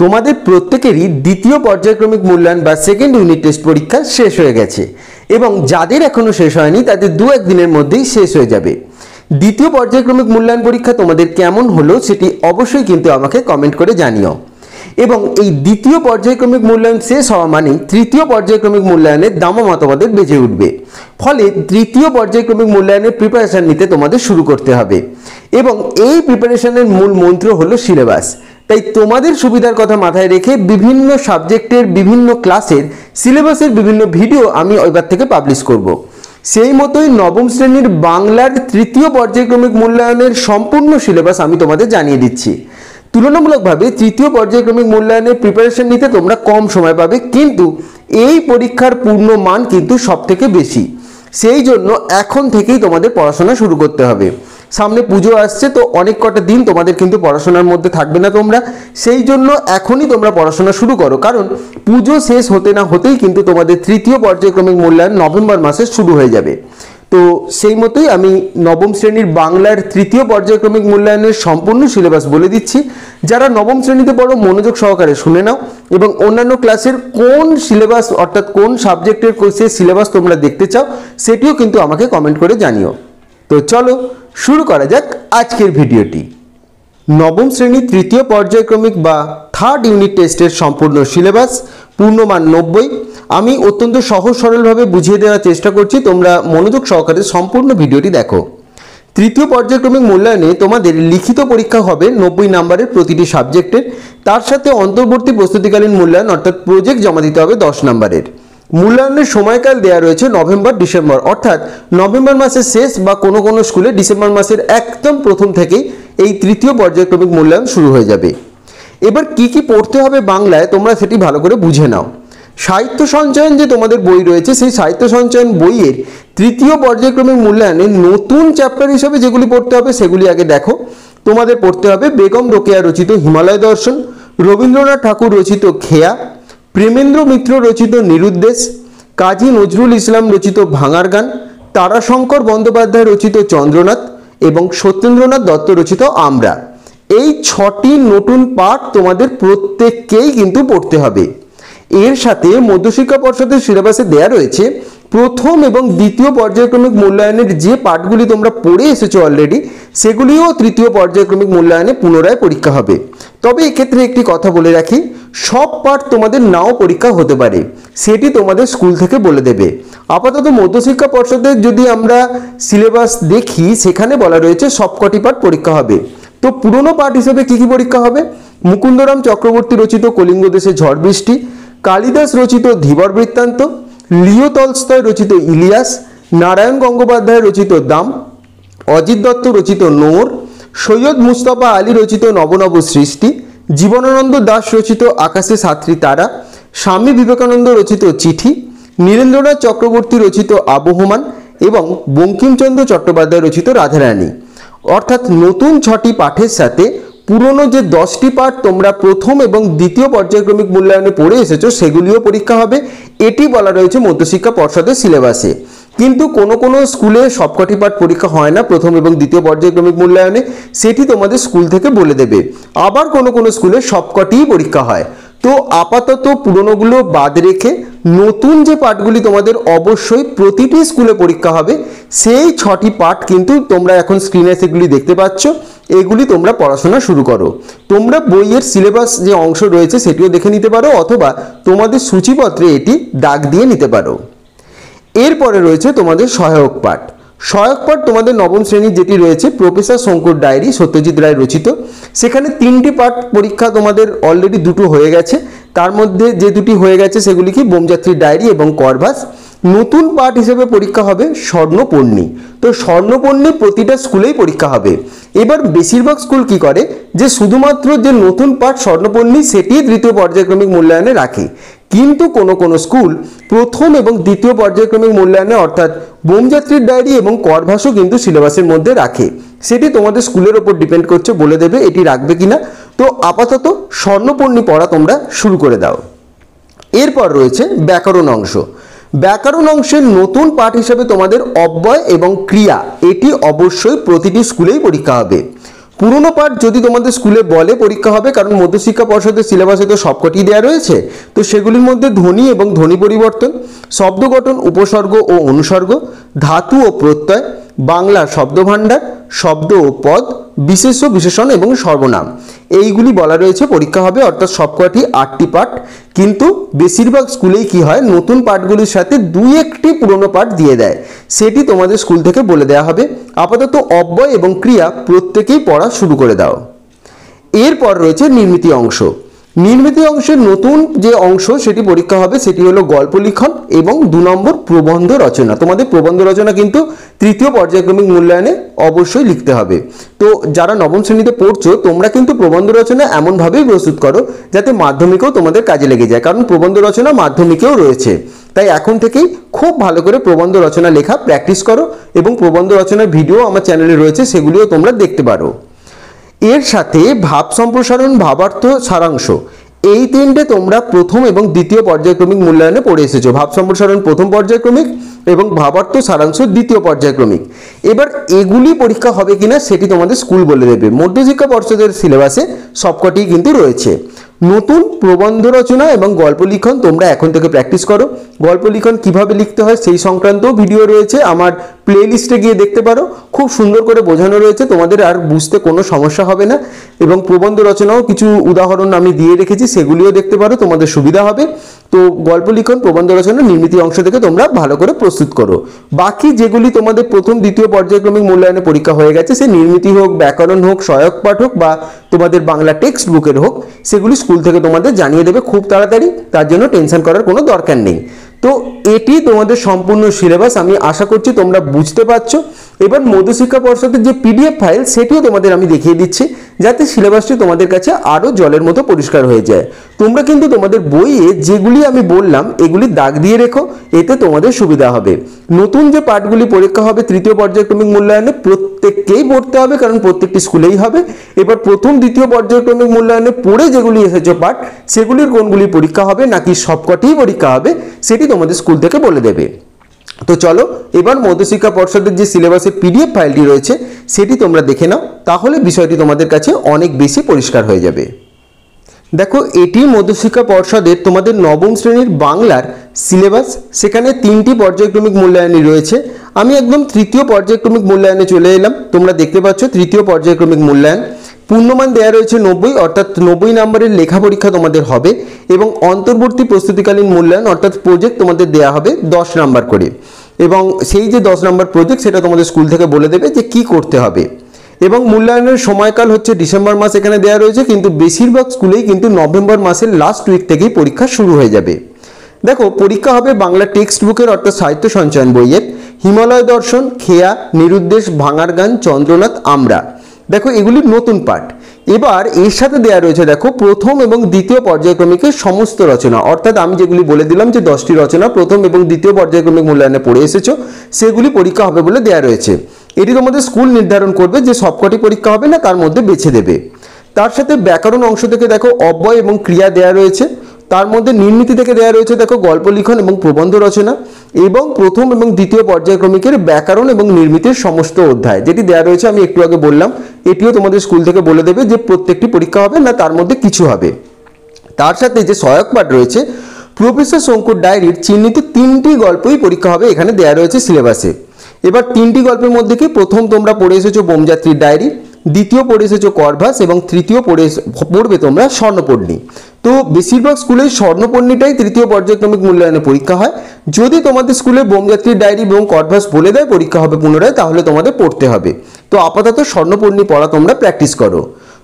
তোমাদের প্রত্যেকেরই দ্বিতীয় পর্যায়ক্রমিক মূল্যায়ন বা সেকেন্ড ইউনিট টেস্ট পরীক্ষা শেষ হয়ে গেছে এবং যাদের এখনো শেষ হয়নি তাদের 2-1 দিনের মধ্যেই শেষ হয়ে যাবে। দ্বিতীয় পর্যায়ক্রমিক মূল্যায়ন পরীক্ষা তোমাদের কেমন হলো সেটি অবশ্যই কিন্তু আমাকে কমেন্ট করে জানিও। এবং এই দ্বিতীয় পর্যায়ক্রমিক মূল্যায়ন শেষ হওয়া মানেই তৃতীয় পর্যায়ক্রমিক মূল্যায়নের দামামা তোমাদের বেজে উঠবে। ফলে তৃতীয় পর্যায়ক্রমিক মূল্যায়নের প্রিপারেশন নিতে তোমাদের শুরু করতে হবে এবং এই প্রিপারেশনের মূল মন্ত্র হলো সিলেবাস। তাই তোমাদের সুবিধার কথা মাথায় রেখে বিভিন্ন সাবজেক্টের বিভিন্ন ক্লাসের সিলেবাসের বিভিন্ন ভিডিও আমি এবার থেকে পাবলিশ করব। সেই মতোই নবম শ্রেণীর বাংলার তৃতীয় পর্যায়ক্রমিক মূল্যায়নের সম্পূর্ণ সিলেবাস আমি তোমাদের জানিয়ে দিচ্ছি। তুলনামূলকভাবে তৃতীয় পর্যায়ক্রমিক মূল্যায়নের প্রিপারেশন নিতে তোমরা কম সময় পাবে, কিন্তু এই পরীক্ষার পূর্ণ মান কিন্তু সবথেকে বেশি। সেই জন্য এখন থেকেই তোমাদের পড়াশোনা শুরু করতে হবে। সামনে পুজো আসছে, তো অনেক কটা দিন তোমাদের কিন্তু পড়াশোনার মধ্যে থাকবে না তোমরা, সেই জন্য এখনই তোমরা পড়াশোনা শুরু করো, কারণ পুজো শেষ হতে না হতেই কিন্তু তোমাদের তৃতীয় পর্যায়ক্রমিক মূল্যায়ন নভেম্বর মাসে শুরু হয়ে যাবে। তো সেই মতোই আমি নবম শ্রেণীর বাংলার তৃতীয় পর্যায়ক্রমিক মূল্যায়নের সম্পূর্ণ সিলেবাস বলে দিচ্ছি। যারা নবম শ্রেণীতে পড়ো মনোযোগ সহকারে শুনে নাও এবং অন্যান্য ক্লাসের কোন সিলেবাস অর্থাৎ কোন সাবজেক্টের কোর্সের সিলেবাস তোমরা দেখতে চাও সেটিও কিন্তু আমাকে কমেন্ট করে জানিও। তো চলো শুরু করা যাক আজকের ভিডিওটি। নবম শ্রেণীর তৃতীয় পর্যায়ক্রমিক বা থার্ড ইউনিট টেস্টের সম্পূর্ণ সিলেবাস, পূর্ণমান 90। আমি অত্যন্ত সহজ সরলভাবে বুঝিয়ে দেওয়ার চেষ্টা করছি, তোমরা মনোযোগ সহকারে সম্পূর্ণ ভিডিওটি দেখো। তৃতীয় পর্যায়ক্রমিক মূল্যায়নে তোমাদের লিখিত পরীক্ষা হবে 90 নম্বরের প্রতিটি সাবজেক্টের, তার সাথে অন্তর্বর্তী প্রস্তুতিকালীন মূল্যায়ন অর্থাৎ প্রজেক্ট জমা দিতে হবে 10 নম্বরের। মূল্যায়নের সময়কাল দেওয়া রয়েছে নভেম্বর ডিসেম্বর, অর্থাৎ নভেম্বর মাসের শেষ বা কোনো কোনো স্কুলে ডিসেম্বর মাসের একদম প্রথম থেকেই এই তৃতীয় পর্যায়ক্রমিক মূল্যায়ন শুরু হয়ে যাবে। এবার কি কি পড়তে হবে বাংলায় তোমরা সেটি ভালো করে বুঝে নাও। সাহিত্য সঞ্চয়ন যে তোমাদের বই রয়েছে, সেই সাহিত্য সঞ্চয়ন বইয়ের তৃতীয় পর্যায়ক্রমিক মূল্যায়নে নতুন চ্যাপ্টার হিসেবে যেগুলি পড়তে হবে সেগুলি আগে দেখো। তোমাদের পড়তে হবে বেগম রোকেয়া রচিত হিমালয় দর্শন, রবীন্দ্রনাথ ঠাকুর রচিত খেয়া, প্রেমেন্দ্র মিত্র রচিত নিরুদ্দেশ, কাজী নজরুল ইসলাম রচিত ভাঙার গান, তারাশঙ্কর বন্দ্যোপাধ্যায় রচিত চন্দ্রনাথ এবং সত্যেন্দ্রনাথ দত্ত রচিত আমরা। এই 6টি নতুন পাঠ তোমাদের প্রত্যেককেই কিন্তু পড়তে হবে। এর সাথে মধ্যশিক্ষা পর্ষদের সিলেবাসে দেয়া রয়েছে প্রথম এবং দ্বিতীয় পর্যায়ক্রমিক মূল্যায়নের যে পাঠগুলি তোমরা পড়ে এসেছো অলরেডি, সেগুলিও তৃতীয় পর্যায়ক্রমিক মূল্যায়নে পুনরায় পরীক্ষা হবে। তবে এক্ষেত্রে একটি কথা বলে রাখি, সব পাঠ তোমাদের নাও পরীক্ষা হতে পারে, সেটি তোমাদের স্কুল থেকে বলে দেবে। আপাতত মধ্যশিক্ষা পর্ষদের যদি আমরা সিলেবাস দেখি, সেখানে বলা রয়েছে সবকটি পাঠ পরীক্ষা হবে। তো পুরনো পাঠ হিসেবে কি কি পরীক্ষা হবে? মুকুন্দরাম চক্রবর্তী রচিত কলিঙ্গ দেশে ঝড় বৃষ্টি, কালিদাস রচিত ধীবর বৃত্তান্ত, লিও তলস্তয় রচিত ইলিয়াস, নারায়ণ গঙ্গোপাধ্যায় রচিত দাম, অজিত দত্ত রচিত নোর, সৈয়দ মুস্তফা আলী রচিত নবনব সৃষ্টি, জীবনানন্দ দাস রচিত আকাশে সাতটি তারা, স্বামী বিবেকানন্দ রচিত চিঠি, নীরেন্দ্রনাথ চক্রবর্তী রচিত আবহমান এবং বঙ্কিমচন্দ্র চট্টোপাধ্যায় রচিত রাধারানী। অর্থাৎ নতুন 6টি পাঠের সাথে পুরনো যে 10টি পাঠ তোমরা প্রথম এবং দ্বিতীয় পর্যায়ক্রমিক মূল্যায়নে পড়ে এসেছো সেগুলিও পরীক্ষা হবে। এটি বলা রয়েছে মধ্যশিক্ষা পর্ষদের সিলেবাসে। কিন্তু কোনো কোনো স্কুলে সবকটি পাঠ পরীক্ষা হয় না প্রথম এবং দ্বিতীয় পর্যায়ক্রমিক মূল্যায়নে, সেটি তোমাদের স্কুল থেকে বলে দেবে। আবার কোনো কোনো স্কুলে সবকটিই পরীক্ষা হয়। তো আপাতত পুরনোগুলো বাদ রেখে নতুন যে পাঠগুলি তোমাদের অবশ্যই প্রতিটি স্কুলে পরীক্ষা হবে, সেই 6টি পাঠ কিন্তু তোমরা এখন স্ক্রিনে সেগুলি দেখতে পাচ্ছ, এগুলি তোমরা পড়াশোনা শুরু করো। তোমরা বইয়ের সিলেবাস যে অংশ রয়েছে সেটিও দেখে নিতে পারো, অথবা তোমাদের সূচিপত্রে এটি দাগ দিয়ে নিতে পারো। এরপরে রয়েছে তোমাদের সহায়ক পাঠ। সহায়ক পাঠ তোমাদের নবম শ্রেণীর যেটি রয়েছে প্রফেসর শঙ্কুর ডায়েরি সত্যজিৎ রায় রচিত, সেখানে 3টি পাঠ পরীক্ষা তোমাদের অলরেডি 2টো হয়ে গেছে। তার মধ্যে যে 2টি হয়ে গেছে সেগুলি কি বোমযাত্রীর ডায়েরি এবং করভাস। নতুন পাঠ হিসেবে পরীক্ষা হবে স্বর্ণপর্ণী। তো স্বর্ণপর্ণী প্রতিটা স্কুলেই পরীক্ষা হবে। এবার বেশিরভাগ স্কুল কি করে যে শুধুমাত্র যে নতুন পাঠ স্বর্ণপর্ণী সেটি তৃতীয় পর্যায়ক্রমিক মূল্যায়নে রাখে, কিন্তু কোনো কোনো স্কুল প্রথম এবং দ্বিতীয় পর্যায়ক্রমিক মূল্যায়নে অর্থাৎ বোমযাত্রীর ডায়েরি এবং করভাসও কিন্তু সিলেবাসের মধ্যে রাখে। সেটি তোমাদের স্কুলের ওপর ডিপেন্ড করছে, বলে দেবে এটি রাখবে কিনা। তো আপাতত স্বর্ণপর্ণী পড়া তোমরা শুরু করে দাও। এরপর রয়েছে ব্যাকরণ অংশ। ব্যাকরণ অংশের নতুন পাঠ হিসেবে তোমাদের অব্যয় এবং ক্রিয়া, এটি অবশ্যই প্রতিটি স্কুলেই পরীক্ষা হবে। পুরনো পাঠ যদি তোমাদের স্কুলে বলে পরীক্ষা হবে, কারণ মধ্যশিক্ষা পর্ষদের সিলেবাসে তো সবকটি দেওয়া রয়েছে, তো সেগুলির মধ্যে ধ্বনি এবং ধ্বনি পরিবর্তন, শব্দ গঠন, উপসর্গ ও অনুসর্গ, ধাতু ও প্রত্যয়, বাংলা শব্দভাণ্ডার, শব্দ ও পদ, বিশেষ্য বিশেষণ এবং সর্বনাম, এইগুলি বলা রয়েছে পরীক্ষা হবে, অর্থাৎ সবকটি 8টি পাঠ। কিন্তু বেশিরভাগ স্কুলেই কি হয়, নতুন পাঠগুলির সাথে 2-1টি পুরনো পাঠ দিয়ে দেয়, সেটি তোমাদের স্কুল থেকে বলে দেওয়া হবে। আপাতত অব্যয় এবং ক্রিয়া প্রত্যেকেই পড়া শুরু করে দাও। এরপর রয়েছে নির্মিতি অংশ। নির্মিতি অংশের নতুন যে অংশ সেটি পরীক্ষা হবে, সেটি হলো গল্প লিখন এবং 2 নম্বর প্রবন্ধ রচনা। তোমাদের প্রবন্ধ রচনা কিন্তু তৃতীয় পর্যায়ক্রমিক মূল্যায়নে অবশ্যই লিখতে হবে। তো যারা নবম শ্রেণীতে পড়ছো, তোমরা কিন্তু প্রবন্ধ রচনা এমনভাবেই প্রস্তুত করো যাতে মাধ্যমিকেও তোমাদের কাজে লেগে যায়, কারণ প্রবন্ধ রচনা মাধ্যমিকেও রয়েছে। তাই এখন থেকেই খুব ভালো করে প্রবন্ধ রচনা লেখা প্র্যাকটিস করো, এবং প্রবন্ধ রচনার ভিডিও আমার চ্যানেলে রয়েছে, সেগুলিও তোমরা দেখতে পারো। এর সাথে ভাব সম্প্রসারণ, ভাবার্থ, সারাংশ, এই 3টে তোমরা প্রথম এবং দ্বিতীয় পর্যায়ক্রমিক মূল্যায়নে পড়ে এসেছো। ভাব সম্প্রসারণ প্রথম পর্যায়ক্রমিক এবং ভাবার্থ সারাংশ দ্বিতীয় পর্যায়ক্রমিক। এবার এগুলি পরীক্ষা হবে কিনা সেটি তোমাদের স্কুল বলে দেবে। মধ্যশিক্ষা পর্ষদের সিলেবাসে সবকটি কিন্তু রয়েছে। নতুন প্রবন্ধ রচনা এবং গল্প লিখন তোমরা এখন থেকে প্র্যাকটিস করো। গল্প লিখন কিভাবে লিখতে হয় সেই সংক্রান্ত ভিডিও রয়েছে, আমার প্লে লিস্টে গিয়ে দেখতে পারো, খুব সুন্দর করে বোঝানো রয়েছে, তোমাদের আর বুঝতে কোনো সমস্যা হবে না। এবং প্রবন্ধ রচনাও কিছু উদাহরণ আমি দিয়ে রেখেছি, সেগুলিও দেখতে পারো, তোমাদের সুবিধা হবে। তো গল্প লিখন, প্রবন্ধ রচনা, নির্মিতি অংশ থেকে তোমরা ভালো করে প্রস্তুত করো। বাকি যেগুলি তোমাদের প্রথম দ্বিতীয় পর্যায়ক্রমিক মূল্যায়নে পরীক্ষা হয়ে গেছে, সে নির্মিতি হোক, ব্যাকরণ হোক, সহায়ক পাঠ হোক, বা তোমাদের বাংলা টেক্সট বুকের হোক, সেগুলি স্কুল থেকে তোমাদের জানিয়ে দেবে খুব তাড়াতাড়ি, তার জন্য টেনশন করার কোনো দরকার নেই। তো এটি তোমাদের সম্পূর্ণ সিলেবাস, আমি আশা করছি তোমরা বুঝতে পারছো। এবার মধ্যশিক্ষা পর্ষদের যে পিডিএফ ফাইল, সেটিও তোমাদের আমি দেখিয়ে দিচ্ছি, যাতে সিলেবাসটি তোমাদের কাছে আরও জলের মতো পরিষ্কার হয়ে যায়। তোমরা কিন্তু তোমাদের বইয়ে যেগুলি আমি বললাম এগুলি দাগ দিয়ে রেখো, এতে তোমাদের সুবিধা হবে। নতুন যে পাঠগুলি পরীক্ষা হবে তৃতীয় পর্যায়ক্রমিক মূল্যায়নে, প্রত্যেককেই পড়তে হবে, কারণ প্রত্যেকটি স্কুলেই হবে। এবার প্রথম দ্বিতীয় পর্যায়ক্রমিক মূল্যায়নে পড়ে যেগুলি এসেছে পাঠ, সেগুলির কোনগুলি পরীক্ষা হবে নাকি সবকটিই পরীক্ষা হবে, সেটি তোমাদের স্কুল থেকে বলে দেবে। তো চলো এবার মধ্যশিক্ষা পর্ষদের যে সিলেবাসের পিডিএফ ফাইলটি রয়েছে সেটি তোমরা দেখে নাও, তাহলে বিষয়টি তোমাদের কাছে অনেক বেশি পরিষ্কার হয়ে যাবে। দেখো, এটি মধ্যশিক্ষা পর্ষদের তোমাদের নবম শ্রেণীর বাংলার সিলেবাস। সেখানে 3টি পর্যায়ক্রমিক মূল্যায়নই রয়েছে। আমি একদম তৃতীয় পর্যায়ক্রমিক মূল্যায়নে চলে এলাম। তোমরা দেখতে পাচ্ছ তৃতীয় পর্যায়ক্রমিক মূল্যায়ন, পূর্ণমান দেওয়া রয়েছে 90, অর্থাৎ 90 নম্বরের লেখা পরীক্ষা তোমাদের হবে, এবং অন্তর্বর্তী প্রস্তুতিকালীন মূল্যায়ন অর্থাৎ প্রজেক্ট তোমাদের দেওয়া হবে 10 নম্বর করে। এবং সেই যে 10 নম্বর প্রজেক্ট, সেটা তোমাদের স্কুল থেকে বলে দেবে যে কি করতে হবে। এবং মূল্যায়নের সময়কাল হচ্ছে ডিসেম্বর মাস এখানে দেওয়া রয়েছে, কিন্তু বেশিরভাগ স্কুলেই কিন্তু নভেম্বর মাসের লাস্ট উইক থেকেই পরীক্ষা শুরু হয়ে যাবে। দেখো, পরীক্ষা হবে বাংলা টেক্সট বুকের অর্থাৎ সাহিত্য সঞ্চয়ন বইয়ের, হিমালয় দর্শন, খেয়া, নিরুদ্দেশ, ভাঙার গান, চন্দ্রনাথ, আমরা। দেখো, এগুলি নতুন পাঠ। এবার এর সাথে দেওয়া রয়েছে দেখো প্রথম এবং দ্বিতীয় পর্যায়ক্রমিকের সমস্ত রচনা, অর্থাৎ আমি যেগুলি বলে দিলাম যে 10টি রচনা প্রথম এবং দ্বিতীয় পর্যায়ক্রমিক মূল্যায়নে পড়ে এসেছো, সেগুলি পরীক্ষা হবে বলে দেওয়া রয়েছে। এটি তোমাদের স্কুল নির্ধারণ করবে যে সবকটি পরীক্ষা হবে না, তার মধ্যে বেছে দেবে। তার সাথে ব্যাকরণ অংশ থেকে দেখো অব্যয় এবং ক্রিয়া দেওয়া রয়েছে। তার মধ্যে নির্মিতি থেকে দেওয়া রয়েছে দেখো গল্প লিখন এবং প্রবন্ধ রচনা, এবং প্রথম এবং দ্বিতীয় পর্যায়ক্রমিকের ব্যাকরণ এবং নির্মিতির সমস্ত অধ্যায় যেটি দেওয়া রয়েছে, আমি একটু আগে বললাম, এটিও তোমাদের স্কুল থেকে বলে দেবে যে প্রত্যেকটি পরীক্ষা হবে না তার মধ্যে কিছু হবে। তার সাথে যে সহায়ক পাঠ রয়েছে, প্রফেসর শঙ্কুর ডায়েরির চিহ্নিত 3টি গল্পই পরীক্ষা হবে, এখানে দেওয়া রয়েছে সিলেবাসে। এবার 3টি গল্পের মধ্যে কি প্রথম তোমরা পড়ে এসেছো বোমযাত্রীর ডায়েরি, দ্বিতীয় পড়ে এসেছো করভাস, এবং তৃতীয় পড়বে তোমরা স্বর্ণপর্ণী। তো বেশিরভাগ স্কুলে স্বর্ণপর্ণীটাই তৃতীয় পর্যায়ক্রমিক মূল্যায়নে পরীক্ষা হয়। যদি তোমাদের স্কুলে বোমযাত্রীর ডায়েরি এবং করভাস বলে দেয় পরীক্ষা হবে পুনরায়, তাহলে তোমাদের পড়তে হবে। তো আপাতত স্বর্ণপর্ণী পড়া তোমরা প্র্যাকটিস করো।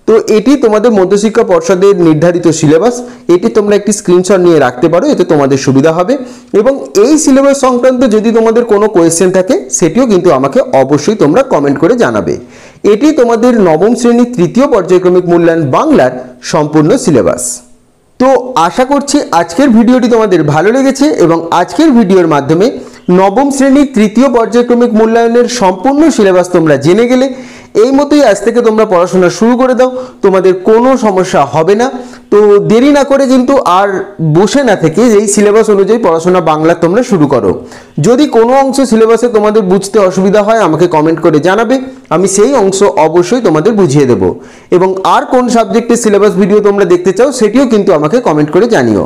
তো এটি তোমাদের মধ্যশিক্ষা পর্ষদের নির্ধারিত সিলেবাস, এটি তোমরা একটি স্ক্রিনশট নিয়ে রাখতে পারো, এতে তোমাদের সুবিধা হবে। এবং এই সিলেবাস সংক্রান্ত যদি তোমাদের কোনো কোয়েশ্চেন থাকে সেটিও কিন্তু আমাকে অবশ্যই তোমরা কমেন্ট করে জানাবে। এটি তোমাদের নবম শ্রেণীর তৃতীয় পর্যায়ক্রমিক মূল্যায়ন বাংলার সম্পূর্ণ সিলেবাস। তো আশা করছি আজকের ভিডিওটি তোমাদের ভালো লেগেছে, এবং আজকের ভিডিওর মাধ্যমে নবম শ্রেণীর তৃতীয় পর্যায়ক্রমিক মূল্যায়নের সম্পূর্ণ সিলেবাস তোমরা জেনে গেলে। এই মতোই আজ থেকে তোমরা পড়াশোনা শুরু করে দাও, তোমাদের কোনো সমস্যা হবে না। তো দেরি না করে কিন্তু আর বসে না থেকে এই সিলেবাস অনুযায়ী পড়াশোনা বাংলা তোমরা শুরু করো। যদি কোনো অংশ সিলেবাসে তোমাদের বুঝতে অসুবিধা হয় আমাকে কমেন্ট করে জানাবে, আমি সেই অংশ অবশ্যই তোমাদের বুঝিয়ে দেব। এবং আর কোন সাবজেক্টের সিলেবাস ভিডিও তোমরা দেখতে চাও সেটিও কিন্তু আমাকে কমেন্ট করে জানিও।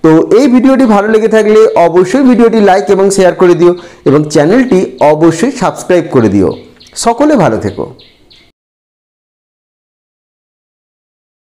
তো এই ভিডিওটি ভালো লেগে থাকলে অবশ্যই ভিডিওটি লাইক এবং শেয়ার করে দিও এবং চ্যানেলটি অবশ্যই সাবস্ক্রাইব করে দিও। সকলে ভালো থেকো।